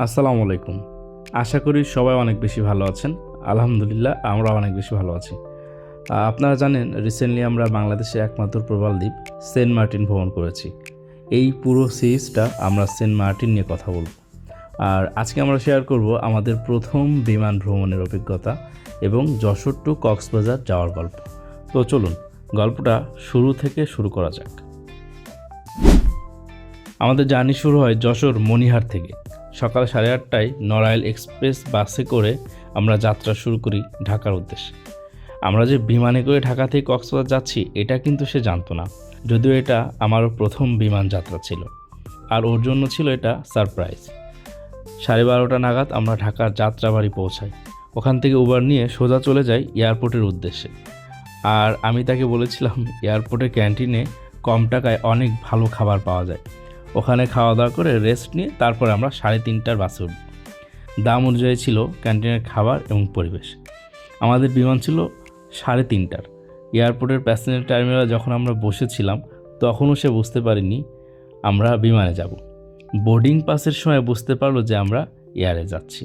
আসসালামু আলাইকুম। আশা করি সবাই অনেক বেশি ভালো আছেন। আলহামদুলিল্লাহ আমরা অনেক বেশি ভালো আছি। আপনারা জানেন রিসেন্টলি আমরা বাংলাদেশের একমাত্র প্রবাল দ্বীপ সেন্ট মার্টিন ভ্রমণ করেছি। এই পুরো সিরিজটা আমরা সেন্ট মার্টিন নিয়ে কথা বলব। আর আজকে আমরা শেয়ার করব আমাদের প্রথম বিমান ভ্রমণের অভিজ্ঞতা এবং যশোর টু কক্সবাজার যাওয়ার গল্প। তো চলুন গল্পটা শুরু থেকে শুরু করা যাক। আমাদের জার্নি শুরু হয় যশোর মণিহার থেকে। সকাল 8:30টায় নড়াইল এক্সপ্রেস বাসে করে আমরা যাত্রা শুরু করি ঢাকার উদ্দেশ্যে। আমরা যে বিমানে করে ঢাকা থেকে কক্সবাজার যাচ্ছি এটা কিন্তু সে জানতো না, যদিও এটা আমারও প্রথম বিমান যাত্রা ছিল, আর ওর জন্য ছিল এটা সারপ্রাইজ। 12:30 নাগাদ আমরা ঢাকার যাত্রাবাড়ি পৌঁছাই। ওখান থেকে উবার নিয়ে সোজা চলে যাই এয়ারপোর্টের উদ্দেশ্যে। আর আমি তাকে বলেছিলাম এয়ারপোর্টের ক্যান্টিনে কম টাকায় অনেক ভালো খাবার পাওয়া যায়, ওখানে খাওয়া দাওয়া করে রেস্ট নিয়ে তারপরে আমরা 3:30টার বাসে উঠব। দাম অনুযায়ী ছিল ক্যান্টিনের খাবার এবং পরিবেশ। আমাদের বিমান ছিল 3:30টার। এয়ারপোর্টের প্যাসেঞ্জার টার্মিনালে যখন আমরা বসেছিলাম তখনও সে বুঝতে পারিনি আমরা বিমানে যাব। বোর্ডিং পাসের সময় বুঝতে পারলো যে আমরা এয়ারে যাচ্ছি।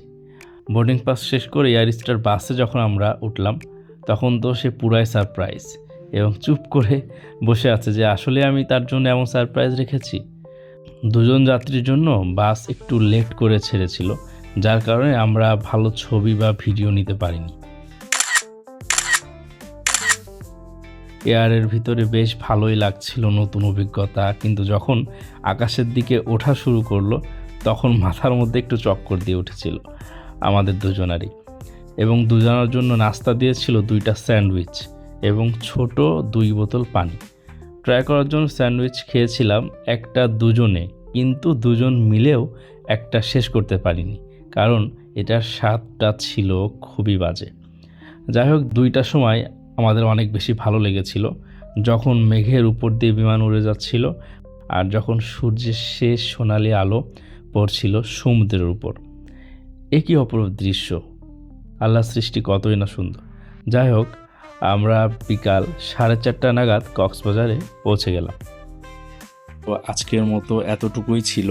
বোর্ডিং পাস শেষ করে এয়ার স্টার বাসে যখন আমরা উঠলাম তখন তো সে পুরাই সারপ্রাইজ এবং চুপ করে বসে আছে যে আসলে আমি তার জন্য এমন সারপ্রাইজ রেখেছি। দুজন যাত্রীর জন্য বাস একটু লেট করে ছেড়েছিল, যার কারণে আমরা ভালো ছবি বা ভিডিও নিতে পারিনি। এয়ারের ভিতরে বেশ ভালোই লাগছিল, নতুন অভিজ্ঞতা। কিন্তু যখন আকাশের দিকে ওঠা শুরু করলো তখন মাথার মধ্যে একটু চক্কর দিয়ে উঠেছিল আমাদের দুজনারই। এবং দুজনের জন্য নাস্তা দিয়েছিল 2টা স্যান্ডউইচ এবং ছোট 2 বোতল পানি। ট্রাই করার জন্য স্যান্ডউইচ খেয়েছিলাম একটা দুজনে, কিন্তু দুজন মিলেও একটা শেষ করতে পারিনি, কারণ এটার স্বাদটা ছিল খুবই বাজে। যাই হোক, 2টার সময় আমাদের অনেক বেশি ভালো লেগেছিল, যখন মেঘের উপর দিয়ে বিমান উড়ে যাচ্ছিল আর যখন সূর্যের শেষ সোনালি আলো পড়ছিল সমুদ্রের উপর। একই অপরূপ দৃশ্য, আল্লাহর সৃষ্টি কতই না সুন্দর। যাই হোক, আমরা বিকাল 4:30 নাগাদ কক্সবাজারে পৌঁছে গেলাম। তো আজকের মতো এতটুকুই ছিল।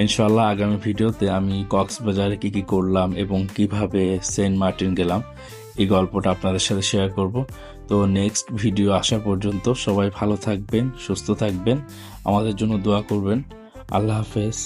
ইনশাআল্লাহ আগামী ভিডিওতে আমি কক্সবাজারে কী করলাম এবং কিভাবে সেন্ট মার্টিন গেলাম এই গল্পটা আপনাদের সাথে শেয়ার করব। তো নেক্সট ভিডিও আসা পর্যন্ত সবাই ভালো থাকবেন, সুস্থ থাকবেন, আমাদের জন্য দোয়া করবেন। আল্লাহ হাফেজ।